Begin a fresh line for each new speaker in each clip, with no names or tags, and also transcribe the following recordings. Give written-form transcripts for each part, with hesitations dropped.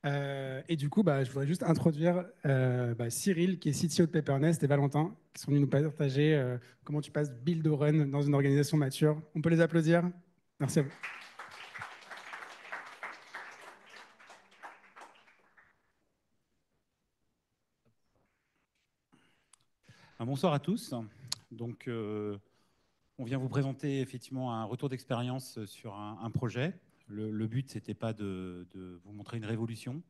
Et du coup, je voudrais juste introduire Cyril, qui est CTO de Peppernest, et Valentin, qui sont venus nous partager comment tu passes build au run dans une organisation mature. On peut les applaudir? Merci à vous.
Bonsoir à tous. Donc, on vient vous présenter effectivement un retour d'expérience sur un projet. Le but, c'était pas de vous montrer une révolution,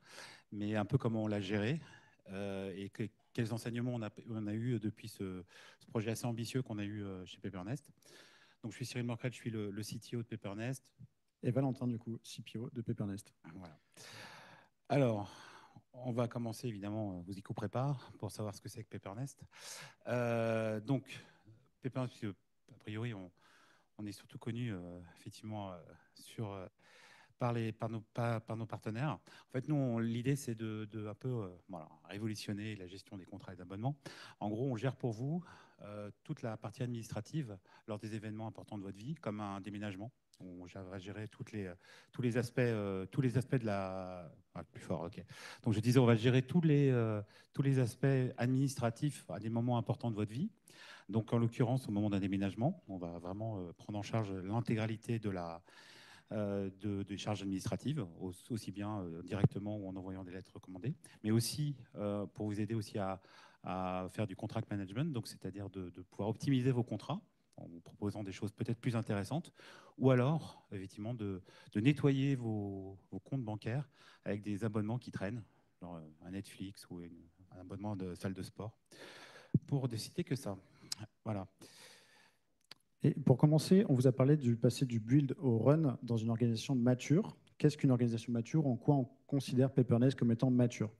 mais un peu comment on l'a géré et quels enseignements on a eu depuis ce projet assez ambitieux qu'on a eu chez Peppernest. Donc, je suis Cyril Morcret, je suis le CTO de Peppernest.
Et Valentin, du coup, CPO de Peppernest.
Voilà. Alors, on va commencer évidemment, vous y couperez pas pour savoir ce que c'est que Peppernest. Donc, Peppernest, puisque a priori, on est surtout connu effectivement par nos partenaires. En fait, nous, l'idée, c'est de un peu voilà, révolutionner la gestion des contrats et d'abonnements. En gros, on gère pour vous toute la partie administrative lors des événements importants de votre vie, comme un déménagement. On va gérer tous les aspects de la... Ah, plus fort, ok. Donc, je disais, on va gérer tous les aspects administratifs à des moments importants de votre vie. Donc, en l'occurrence, au moment d'un déménagement, on va vraiment prendre en charge l'intégralité des charges administratives, aussi bien directement ou en envoyant des lettres recommandées, mais aussi pour vous aider aussi à faire du contract management, donc c'est-à-dire de pouvoir optimiser vos contrats en vous proposant des choses peut-être plus intéressantes, ou alors effectivement de nettoyer vos comptes bancaires avec des abonnements qui traînent, genre un Netflix ou un abonnement de salle de sport, pour ne citer que ça. Voilà.
Et pour commencer, on vous a parlé du passé du build au run dans une organisation mature. Qu'est-ce qu'une organisation mature? En quoi on considère Peppernest comme étant mature?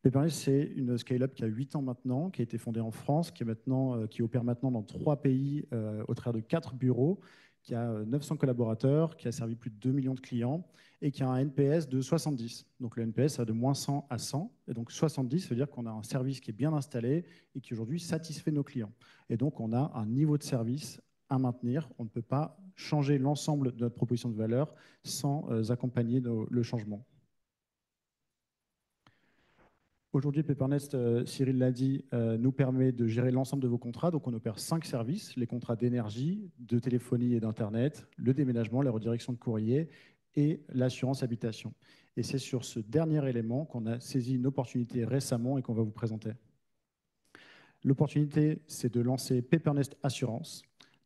Peppernest, c'est une scale-up qui a 8 ans maintenant, qui a été fondée en France, qui opère maintenant dans 3 pays au travers de 4 bureaux, qui a 900 collaborateurs, qui a servi plus de 2 millions de clients et qui a un NPS de 70. Donc le NPS, ça va de moins 100 à 100. Et donc 70, ça veut dire qu'on a un service qui est bien installé et qui aujourd'hui satisfait nos clients. Et donc on a un niveau de service à maintenir. On ne peut pas changer l'ensemble de notre proposition de valeur sans accompagner le changement. Aujourd'hui, Peppernest, Cyril l'a dit, nous permet de gérer l'ensemble de vos contrats. Donc, on opère 5 services, les contrats d'énergie, de téléphonie et d'Internet, le déménagement, la redirection de courrier et l'assurance habitation. Et c'est sur ce dernier élément qu'on a saisi une opportunité récemment et qu'on va vous présenter. L'opportunité, c'est de lancer Peppernest Assurance.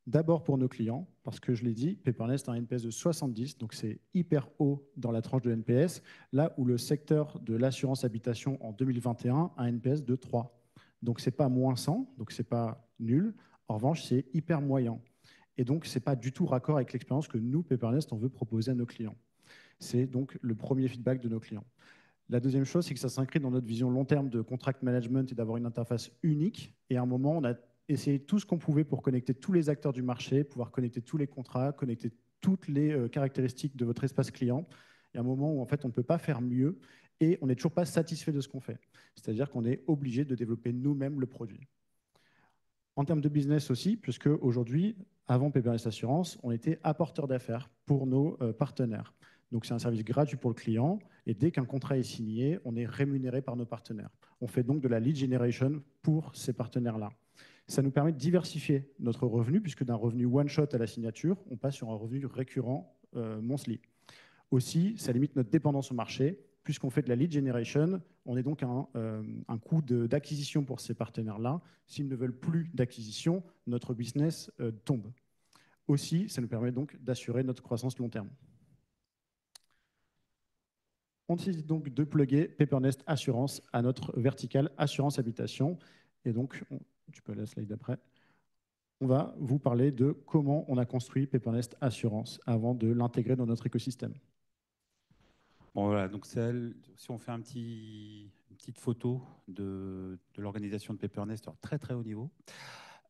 D'abord pour nos clients, parce que je l'ai dit, Peppernest a un NPS de 70, donc c'est hyper haut dans la tranche de NPS, là où le secteur de l'assurance habitation en 2021 a un NPS de 3. Donc c'est pas moins 100, donc c'est pas nul. En revanche, c'est hyper moyen. Et donc, ce n'est pas du tout raccord avec l'expérience que nous, Peppernest, on veut proposer à nos clients. C'est donc le premier feedback de nos clients. La deuxième chose, c'est que ça s'inscrit dans notre vision long terme de contract management et d'avoir une interface unique. Et à un moment, on a essayé tout ce qu'on pouvait pour connecter tous les acteurs du marché, pouvoir connecter tous les contrats, connecter toutes les caractéristiques de votre espace client. Il y a un moment où en fait, on ne peut pas faire mieux et on n'est toujours pas satisfait de ce qu'on fait. C'est-à-dire qu'on est obligé de développer nous-mêmes le produit. En termes de business aussi, puisque aujourd'hui, avant Peppernest Assurance, on était apporteur d'affaires pour nos partenaires. Donc c'est un service gratuit pour le client et dès qu'un contrat est signé, on est rémunéré par nos partenaires. On fait donc de la lead generation pour ces partenaires-là. Ça nous permet de diversifier notre revenu puisque d'un revenu one-shot à la signature, on passe sur un revenu récurrent monthly. Aussi, ça limite notre dépendance au marché. Puisqu'on fait de la lead generation, on est donc à un coût d'acquisition pour ces partenaires-là. S'ils ne veulent plus d'acquisition, notre business tombe. Aussi, ça nous permet donc d'assurer notre croissance long terme. On décide donc de plugger Peppernest Assurance à notre verticale Assurance Habitation. Et donc, tu peux aller à la slide d'après. On va vous parler de comment on a construit Peppernest Assurance avant de l'intégrer dans notre écosystème.
Bon, voilà, donc si on fait une petite photo de l'organisation de Peppernest, alors très très haut niveau.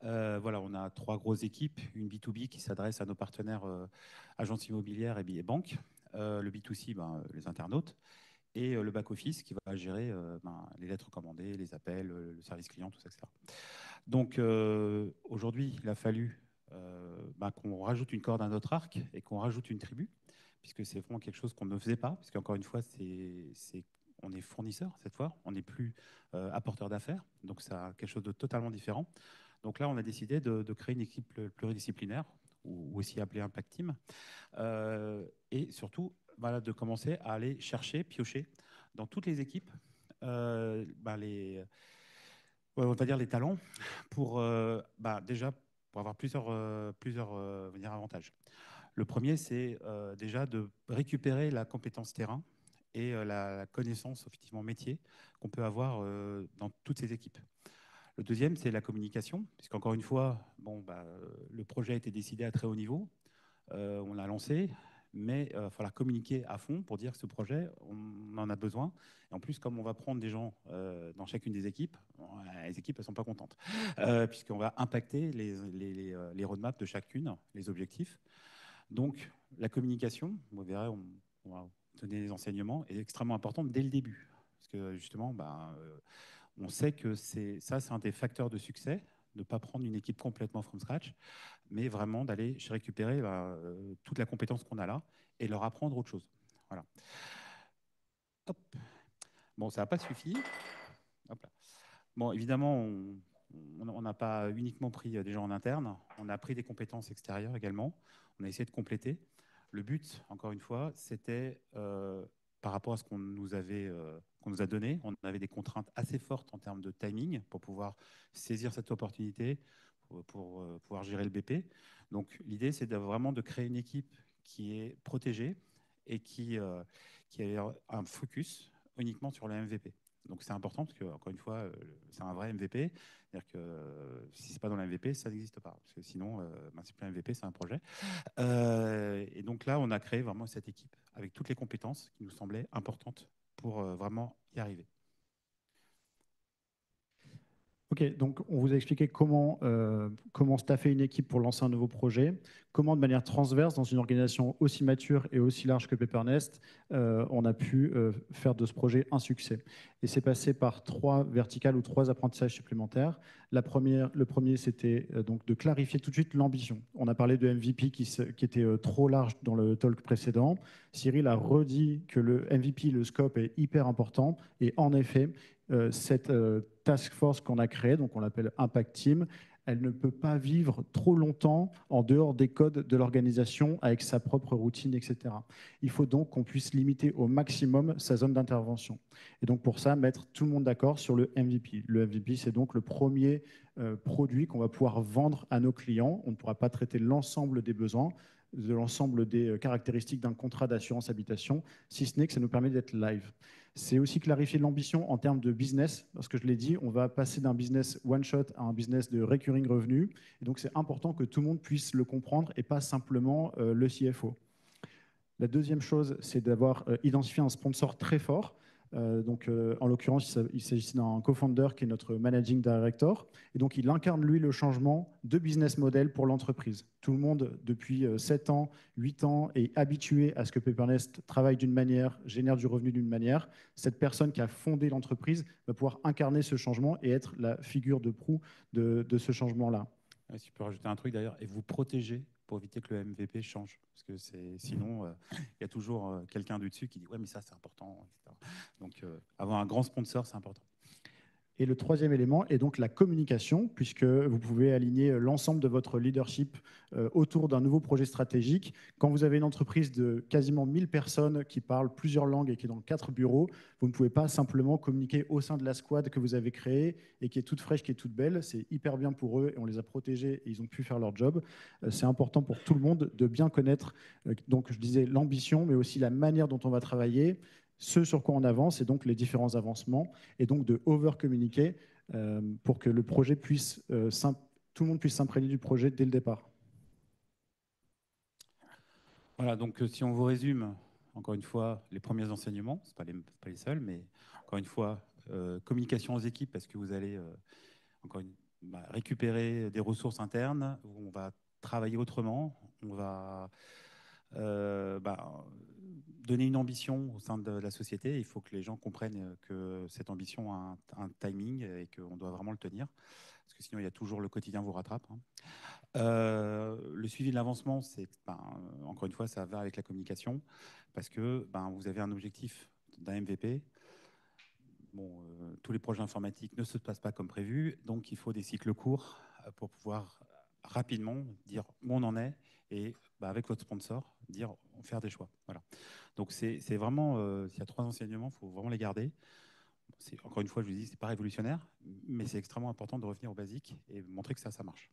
Voilà, on a 3 grosses équipes, une B2B qui s'adresse à nos partenaires agences immobilières et banques, le B2C, les internautes, et le back-office qui va gérer les lettres commandées, les appels, le service client, tout ça, etc. Donc aujourd'hui, il a fallu qu'on rajoute une corde à notre arc et qu'on rajoute une tribu, puisque c'est vraiment quelque chose qu'on ne faisait pas, parce qu'encore une fois, on est fournisseur cette fois, on n'est plus apporteur d'affaires, donc ça quelque chose de totalement différent. Donc là, on a décidé de créer une équipe pluridisciplinaire, ou aussi appelée Impact Team, et surtout voilà, de commencer à aller chercher, piocher dans toutes les équipes on va dire les talents pour déjà pour avoir plusieurs avantages. Le premier, c'est déjà de récupérer la compétence terrain et la connaissance effectivement métier qu'on peut avoir dans toutes ces équipes. Le deuxième, c'est la communication, puisqu'encore une fois, le projet a été décidé à très haut niveau, on l'a lancé, mais il va falloir communiquer à fond pour dire que ce projet, on en a besoin. Et en plus, comme on va prendre des gens dans chacune des équipes, les équipes ne sont pas contentes, puisqu'on va impacter les roadmaps de chacune, les objectifs. Donc, la communication, vous verrez, on va donner des enseignements, est extrêmement importante dès le début. Parce que justement, on sait que c'est un des facteurs de succès, de ne pas prendre une équipe complètement from scratch, mais vraiment d'aller récupérer toute la compétence qu'on a là et leur apprendre autre chose. Voilà. Hop. Bon, ça n'a pas suffi. Hop là. Bon, évidemment, on n'a pas uniquement pris des gens en interne, on a pris des compétences extérieures également, on a essayé de compléter. Le but, encore une fois, c'était par rapport à ce qu'on nous a donné, on avait des contraintes assez fortes en termes de timing pour pouvoir saisir cette opportunité, pour pouvoir gérer le BP. Donc l'idée, c'est vraiment de créer une équipe qui est protégée et qui a un focus uniquement sur le MVP. Donc c'est important parce que, encore une fois, c'est un vrai MVP. C'est-à-dire que si ce n'est pas dans le MVP, ça n'existe pas. Parce que sinon, c'est plus un MVP, c'est un projet. Et donc là, on a créé vraiment cette équipe avec toutes les compétences qui nous semblaient importantes pour vraiment y arriver.
Ok, donc on vous a expliqué comment staffer une équipe pour lancer un nouveau projet, comment de manière transverse, dans une organisation aussi mature et aussi large que Pepper-Nest, on a pu faire de ce projet un succès. Et c'est passé par 3 verticales ou 3 apprentissages supplémentaires. Le premier, c'était donc de clarifier tout de suite l'ambition. On a parlé de MVP qui était trop large dans le talk précédent. Cyril a redit que le MVP, le scope est hyper important. Et en effet, cette task force qu'on a créée, donc on l'appelle Impact Team, elle ne peut pas vivre trop longtemps en dehors des codes de l'organisation avec sa propre routine, etc. Il faut donc qu'on puisse limiter au maximum sa zone d'intervention. Et donc pour ça, mettre tout le monde d'accord sur le MVP. Le MVP, c'est donc le premier produit qu'on va pouvoir vendre à nos clients. On ne pourra pas traiter l'ensemble des besoins, de l'ensemble des caractéristiques d'un contrat d'assurance habitation, si ce n'est que ça nous permet d'être live. C'est aussi clarifier l'ambition en termes de business, parce que je l'ai dit, on va passer d'un business one-shot à un business de recurring revenu. Et donc, c'est important que tout le monde puisse le comprendre et pas simplement le CFO. La deuxième chose, c'est d'avoir identifié un sponsor très fort. En l'occurrence, il s'agit d'un co-founder qui est notre managing director. Et donc, il incarne, lui, le changement de business model pour l'entreprise. Tout le monde, depuis 7 ans, 8 ans, est habitué à ce que Pepper-Nest travaille d'une manière, génère du revenu d'une manière. Cette personne qui a fondé l'entreprise va pouvoir incarner ce changement et être la figure de proue de ce changement-là.
Si je peux rajouter un truc d'ailleurs, et vous protéger pour éviter que le MVP change. Parce que sinon, il y a toujours quelqu'un du dessus qui dit « ouais, mais ça, c'est important ». Donc, avoir un grand sponsor, c'est important.
Et le troisième élément est donc la communication, puisque vous pouvez aligner l'ensemble de votre leadership autour d'un nouveau projet stratégique. Quand vous avez une entreprise de quasiment 1000 personnes qui parlent plusieurs langues et qui est dans 4 bureaux, vous ne pouvez pas simplement communiquer au sein de la squad que vous avez créée et qui est toute fraîche, qui est toute belle. C'est hyper bien pour eux et on les a protégés et ils ont pu faire leur job. C'est important pour tout le monde de bien connaître, donc je disais l'ambition, mais aussi la manière dont on va travailler, ce sur quoi on avance et donc les différents avancements, et donc de over-communiquer pour que le projet puisse, tout le monde puisse s'imprégner du projet dès le départ.
Voilà, donc si on vous résume, encore une fois, les premiers enseignements, ce ne sont pas les seuls, mais encore une fois, communication aux équipes, parce que vous allez récupérer des ressources internes, on va travailler autrement, on va donner une ambition au sein de la société. Il faut que les gens comprennent que cette ambition a un timing et qu'on doit vraiment le tenir. Parce que sinon, il y a toujours le quotidien vous rattrape. Le suivi de l'avancement, c'est encore une fois, ça va avec la communication. Parce que vous avez un objectif d'un MVP. bon, tous les projets informatiques ne se passent pas comme prévu, donc il faut des cycles courts pour pouvoir rapidement dire où on en est et avec votre sponsor, faire des choix. Voilà. Donc c'est vraiment, s'il y a 3 enseignements, il faut vraiment les garder. Encore une fois, je vous dis, c'est pas révolutionnaire, mais c'est extrêmement important de revenir aux basiques et montrer que ça marche.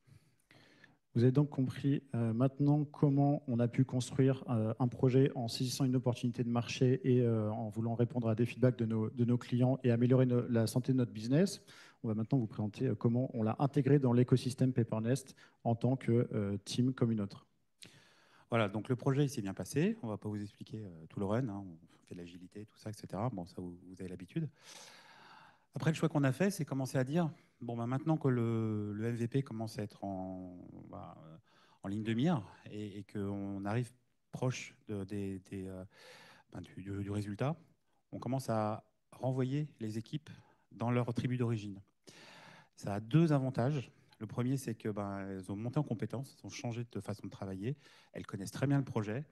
Vous avez donc compris maintenant comment on a pu construire un projet en saisissant une opportunité de marché et en voulant répondre à des feedbacks de nos clients et améliorer la santé de notre business. On va maintenant vous présenter comment on l'a intégré dans l'écosystème PaperNest en tant que team comme une autre.
Voilà, donc le projet s'est bien passé. On ne va pas vous expliquer tout le run. Hein. On fait de l'agilité, tout ça, etc. Bon, ça, vous avez l'habitude. Après, le choix qu'on a fait, c'est commencer à dire, bon, maintenant que le MVP commence à être en ligne de mire et qu'on arrive proche du résultat, on commence à renvoyer les équipes dans leur tribu d'origine. Ça a 2 avantages. Le premier, c'est que elles ont monté en compétences, elles ont changé de façon de travailler, elles connaissent très bien le projet,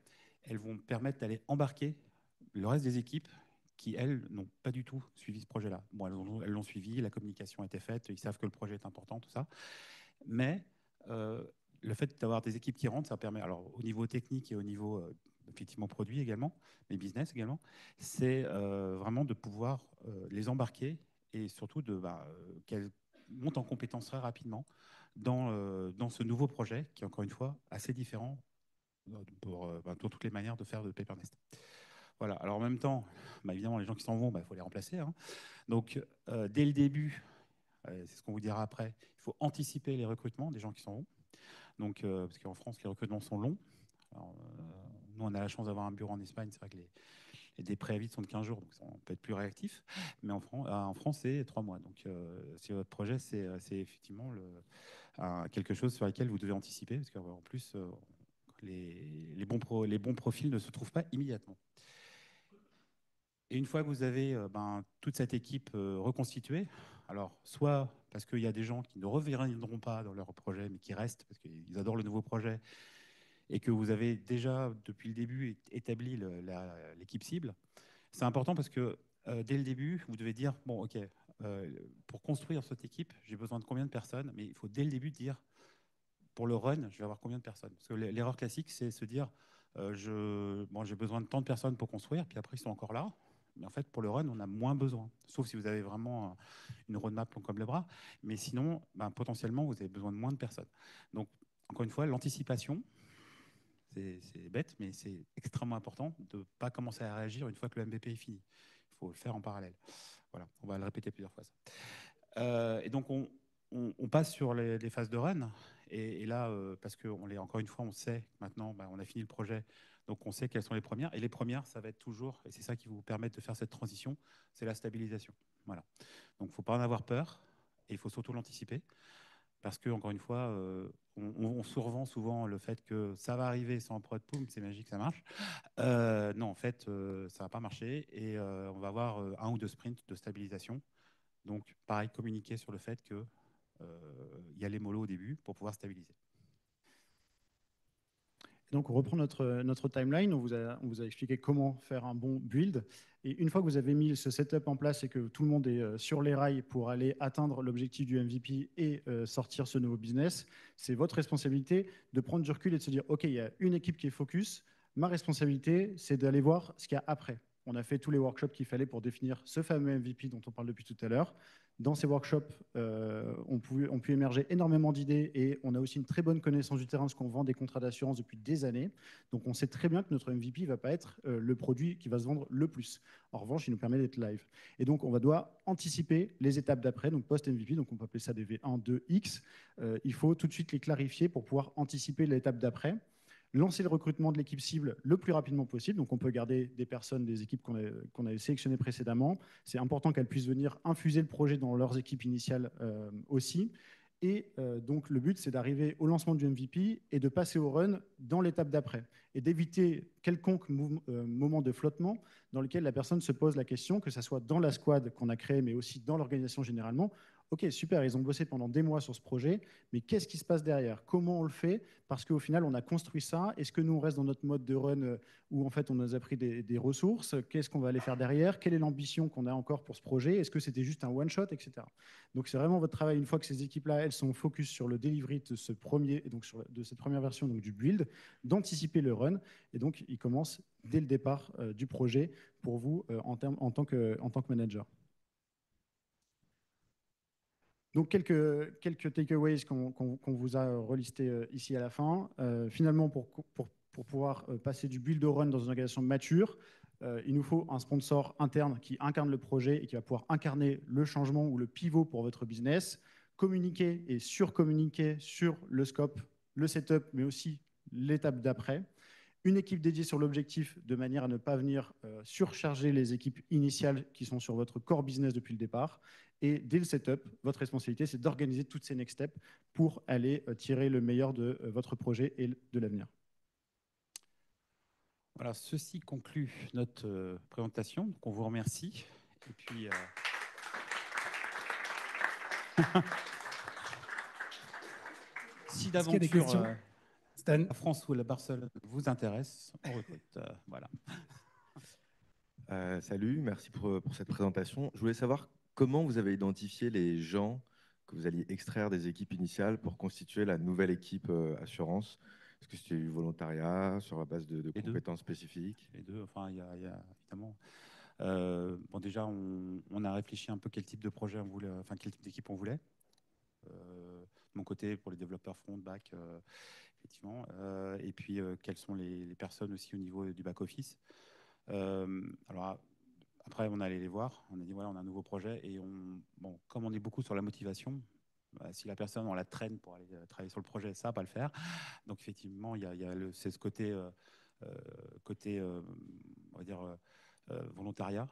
elles vont permettre d'aller embarquer le reste des équipes qui, elles, n'ont pas du tout suivi ce projet-là. Bon, elles l'ont suivi, la communication a été faite, ils savent que le projet est important, tout ça. Mais le fait d'avoir des équipes qui rentrent, ça permet, alors au niveau technique et au niveau effectivement produit également, mais business également, c'est vraiment de pouvoir les embarquer et surtout qu'elles montent en compétences très rapidement dans ce nouveau projet qui est encore une fois assez différent pour toutes les manières de faire de PaperNest. Voilà. Alors en même temps, évidemment, les gens qui s'en vont, faut les remplacer. Hein. Donc dès le début, c'est ce qu'on vous dira après, il faut anticiper les recrutements des gens qui s'en vont. Donc, parce qu'en France, les recrutements sont longs. Alors, nous, on a la chance d'avoir un bureau en Espagne. C'est vrai que les préavis sont de 15 jours, donc on peut être plus réactif. Mais en France, c'est 3 mois. Donc, si votre projet, c'est effectivement quelque chose sur lequel vous devez anticiper, parce qu'en plus, les bons profils ne se trouvent pas immédiatement. Et une fois que vous avez toute cette équipe reconstituée, alors soit parce qu'il y a des gens qui ne reviendront pas dans leur projet, mais qui restent parce qu'ils adorent le nouveau projet, et que vous avez déjà, depuis le début, établi l'équipe cible, c'est important parce que dès le début, vous devez dire, bon, OK, pour construire cette équipe, j'ai besoin de combien de personnes, mais il faut dès le début dire, pour le run, je vais avoir combien de personnes. Parce que l'erreur classique, c'est se dire, j'ai besoin de tant de personnes pour construire, puis après, ils sont encore là. Mais en fait, pour le run, on a moins besoin. Sauf si vous avez vraiment une roadmap comme le bras. Mais sinon, potentiellement, vous avez besoin de moins de personnes. Donc, encore une fois, l'anticipation, c'est bête, mais c'est extrêmement important de ne pas commencer à réagir une fois que le MVP est fini. Il faut le faire en parallèle. Voilà, on va le répéter plusieurs fois. Ça. Et donc, on passe sur les phases de run. Et là, parce encore une fois, on sait maintenant, on a fini le projet, donc on sait quelles sont les premières. Et les premières, ça va être toujours, et c'est ça qui vous permet de faire cette transition, c'est la stabilisation. Voilà. Donc, il ne faut pas en avoir peur, et il faut surtout l'anticiper. Parce que, encore une fois, on survend souvent le fait que ça va arriver sans prod, poum, c'est magique, ça marche. Non, en fait, ça ne va pas marcher, et on va avoir 1 ou 2 sprints de stabilisation. Donc, pareil, communiquer sur le fait qu'il y a les mollos au début pour pouvoir stabiliser.
Donc, on reprend notre timeline. On vous a expliqué comment faire un bon build. Et une fois que vous avez mis ce setup en place et que tout le monde est sur les rails pour aller atteindre l'objectif du MVP et sortir ce nouveau business, c'est votre responsabilité de prendre du recul et de se dire, OK, il y a une équipe qui est focus. Ma responsabilité, c'est d'aller voir ce qu'il y a après. On a fait tous les workshops qu'il fallait pour définir ce fameux MVP dont on parle depuis tout à l'heure. Dans ces workshops, on pu émerger énormément d'idées et on a aussi une très bonne connaissance du terrain parce qu'on vend des contrats d'assurance depuis des années. Donc, on sait très bien que notre MVP ne va pas être le produit qui va se vendre le plus. En revanche, il nous permet d'être live. Et donc, on doit anticiper les étapes d'après, donc post-MVP, donc on peut appeler ça des V1, 2X. Il faut tout de suite les clarifier pour pouvoir anticiper l'étape d'après. Lancer le recrutement de l'équipe cible le plus rapidement possible. Donc, on peut garder des personnes, des équipes qu'on avait sélectionnées précédemment. C'est important qu'elles puissent venir infuser le projet dans leurs équipes initiales aussi. Et donc, le but, c'est d'arriver au lancement du MVP et de passer au run dans l'étape d'après et d'éviter quelconque moment de flottement dans lequel la personne se pose la question, que ce soit dans la squad qu'on a créée, mais aussi dans l'organisation généralement. OK, super, ils ont bossé pendant des mois sur ce projet, mais qu'est-ce qui se passe derrière? Comment on le fait? Parce qu'au final, on a construit ça. Est-ce que nous, on reste dans notre mode de run où en fait, on nous a pris des ressources? Qu'est-ce qu'on va aller faire derrière? Quelle est l'ambition qu'on a encore pour ce projet? Est-ce que c'était juste un one-shot, etc. Donc, c'est vraiment votre travail, une fois que ces équipes-là, elles sont focus sur le delivery de ce premier, et donc de cette première version donc du build, d'anticiper le run. Et donc, ils commencent dès le départ du projet pour vous en tant que manager. Donc, quelques takeaways qu'on vous a relistés ici à la fin. Finalement, pour pouvoir passer du build au run dans une organisation mature, il nous faut un sponsor interne qui incarne le projet et qui va pouvoir incarner le changement ou le pivot pour votre business, communiquer et surcommuniquer sur le scope, le setup, mais aussi l'étape d'après. Une équipe dédiée sur l'objectif de manière à ne pas venir surcharger les équipes initiales qui sont sur votre core business depuis le départ. Et dès le setup, votre responsabilité, c'est d'organiser toutes ces next steps pour aller tirer le meilleur de votre projet et de l'avenir.
Voilà, ceci conclut notre présentation. Donc on vous remercie. Et puis, si
Est-ce qu'il y a des questions
d'aventure
Stan?
la France ou la Barcelone vous intéresse, on recrute. Voilà.
Salut, merci pour cette présentation. Je voulais savoir comment vous avez identifié les gens que vous alliez extraire des équipes initiales pour constituer la nouvelle équipe assurance. Est-ce que c'était du volontariat sur la base de compétences spécifiques?
Les deux, enfin, il y a évidemment. Bon, déjà, on a réfléchi un peu quel type de projet on voulait, enfin, quel type d'équipe on voulait. De mon côté, pour les développeurs front, back, effectivement. Et puis, quelles sont les personnes aussi au niveau du back-office. Alors, après, on allait les voir. On a dit, voilà, on a un nouveau projet. Et bon, comme on est beaucoup sur la motivation, si la personne, on la traîne pour aller travailler sur le projet, ça va pas le faire. Donc, effectivement, c'est ce côté, on va dire, volontariat.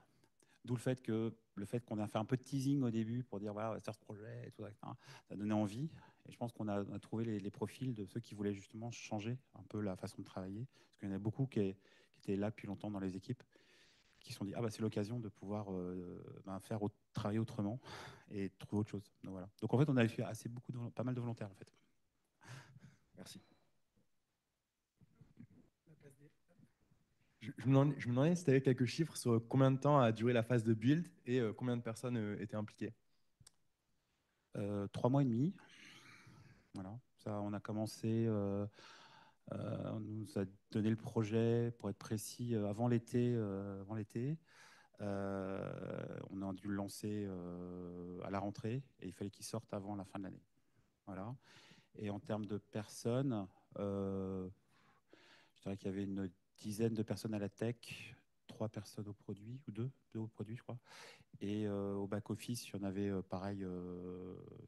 D'où le fait qu'on a fait un peu de teasing au début pour dire voilà, on va faire ce projet et tout ça, etc. Ça a donné envie. Et je pense qu'on a trouvé les profils de ceux qui voulaient justement changer un peu la façon de travailler. Parce qu'il y en a beaucoup qui étaient là depuis longtemps dans les équipes, qui se sont dit ah bah c'est l'occasion de pouvoir travailler autrement et trouver autre chose. Donc, voilà. Donc en fait on a fait pas mal de volontaires en fait.
Merci.
Je me demandais si tu avais quelques chiffres sur combien de temps a duré la phase de build et combien de personnes étaient impliquées.
3 mois et demi. Voilà. Ça, on a commencé, on nous a donné le projet, pour être précis, avant l'été. On a dû le lancer à la rentrée et il fallait qu'il sorte avant la fin de l'année. Voilà. Et en termes de personnes, je dirais qu'il y avait une dizaine de personnes à la tech, 3 personnes au produit, ou 2 au produit, je crois. Et au back-office, il y en avait pareil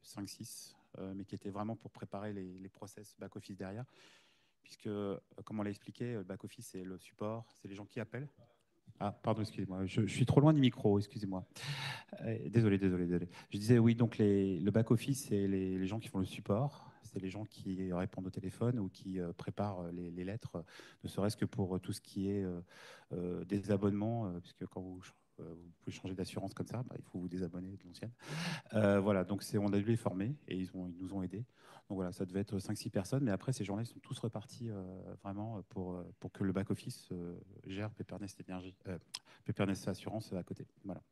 5-6, mais qui étaient vraiment pour préparer les process back-office derrière. Puisque, comme on l'a expliqué, le back-office, c'est le support, c'est les gens qui appellent. Ah, pardon, excusez-moi, je suis trop loin du micro, excusez-moi. Désolé. Je disais oui, donc le back-office, c'est les gens qui font le support, c'est les gens qui répondent au téléphone ou qui préparent les lettres, ne serait-ce que pour tout ce qui est des abonnements, puisque quand vous pouvez changer d'assurance comme ça, bah, il faut vous désabonner de l'ancienne. Voilà, donc on a dû les former et ils nous ont aidés. Donc voilà, ça devait être 5-6 personnes, mais après, ces gens-là, ils sont tous repartis vraiment pour que le back-office gère Pepernest Énergie, Pepernest Assurance à côté. Voilà.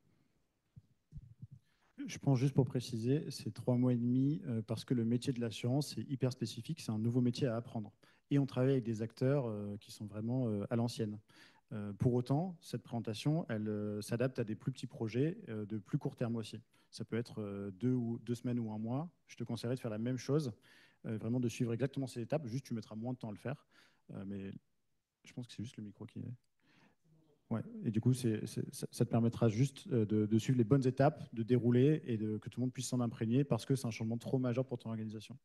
Je pense juste pour préciser, c'est 3 mois et demi parce que le métier de l'assurance est hyper spécifique, c'est un nouveau métier à apprendre. Et on travaille avec des acteurs qui sont vraiment à l'ancienne. Pour autant, cette présentation, elle s'adapte à des plus petits projets de plus court terme aussi. Ça peut être 2 semaines ou 1 mois. Je te conseillerais de faire la même chose, vraiment de suivre exactement ces étapes. Juste, tu mettras moins de temps à le faire. Mais je pense que c'est juste le micro qui est... Ouais. Et du coup, ça te permettra juste de suivre les bonnes étapes, de dérouler et que tout le monde puisse s'en imprégner parce que c'est un changement trop majeur pour ton organisation.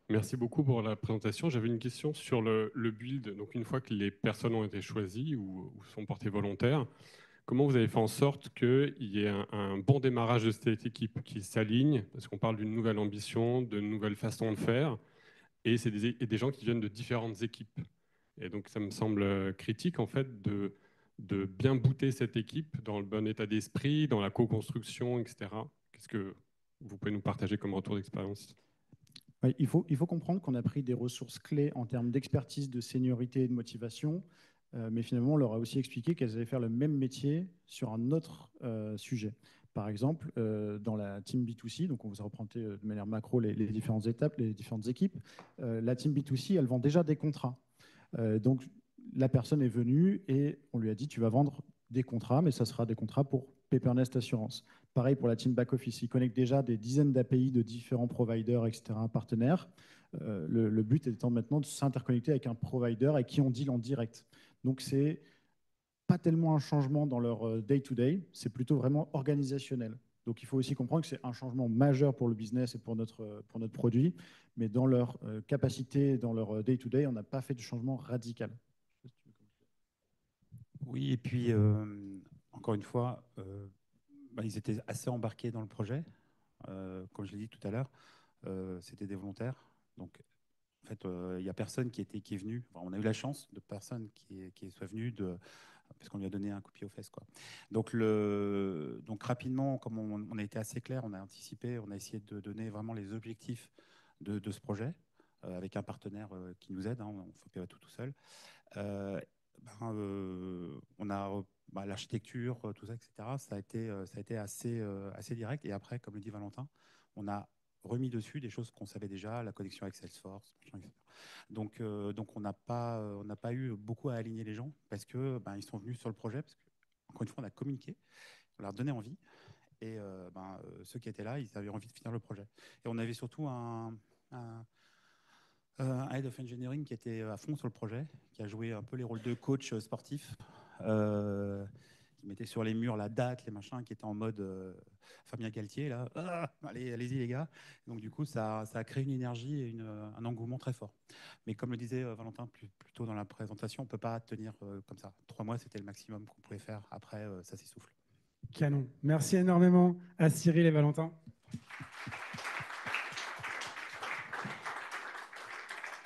Merci beaucoup pour la présentation. J'avais une question sur le build. Donc, une fois que les personnes ont été choisies ou sont portées volontaires, comment vous avez fait en sorte qu'il y ait un bon démarrage de cette équipe qui s'aligne? Parce qu'on parle d'une nouvelle ambition, de nouvelles façons de faire, et c'est des gens qui viennent de différentes équipes. Et donc, ça me semble critique, en fait, de bien booter cette équipe dans le bon état d'esprit, dans la co-construction, etc. Qu'est-ce que vous pouvez nous partager comme retour d'expérience?
Ouais, il faut comprendre qu'on a pris des ressources clés en termes d'expertise, de seniorité et de motivation, mais finalement, on leur a aussi expliqué qu'elles allaient faire le même métier sur un autre sujet. Par exemple, dans la team B2C, donc on vous a représenté de manière macro les différentes étapes, les différentes équipes, la team B2C, elle vend déjà des contrats. Donc, la personne est venue et on lui a dit, tu vas vendre des contrats, mais ça sera des contrats pour Peppernest Assurance. Pareil pour la team back-office. Ils connectent déjà des dizaines d'API de différents providers, etc., partenaires. Le but étant maintenant de s'interconnecter avec un provider avec qui on deal en direct. Donc, c'est pas tellement un changement dans leur day-to-day, c'est plutôt vraiment organisationnel. Donc, il faut aussi comprendre que c'est un changement majeur pour le business et pour notre produit, mais dans leur capacité, dans leur day-to-day, on n'a pas fait de changement radical.
Oui, et puis, encore une fois, ils étaient assez embarqués dans le projet. Comme je l'ai dit tout à l'heure, c'était des volontaires. Donc, en fait, il n'y a personne qui est venu. Enfin, on a eu la chance de personne qui soit venu parce qu'on lui a donné un coup de pied aux fesses, quoi. Donc rapidement, comme on a été assez clair, on a anticipé, on a essayé de donner vraiment les objectifs de ce projet avec un partenaire qui nous aide. Hein, on ne fait pas tout seul. On a l'architecture, tout ça, etc. Ça a été assez direct. Et après, comme le dit Valentin, on a remis dessus des choses qu'on savait déjà, la connexion avec Salesforce, etc. Donc on n'a pas eu beaucoup à aligner les gens parce que ils sont venus sur le projet, parce que, encore une fois, on a communiqué, on leur a donné envie. Et ceux qui étaient là, ils avaient envie de finir le projet. Et on avait surtout un head of engineering qui était à fond sur le projet, qui a joué un peu les rôles de coach sportif, qui mettait sur les murs la date, les machins, qui était en mode Fabien Galtier, là, allez-y les gars. Donc du coup, ça a créé une énergie et un engouement très fort. Mais comme le disait Valentin plus tôt dans la présentation, on ne peut pas tenir comme ça. 3 mois, c'était le maximum qu'on pouvait faire. Après, ça s'essouffle.
Canon. Merci énormément à Cyril et Valentin.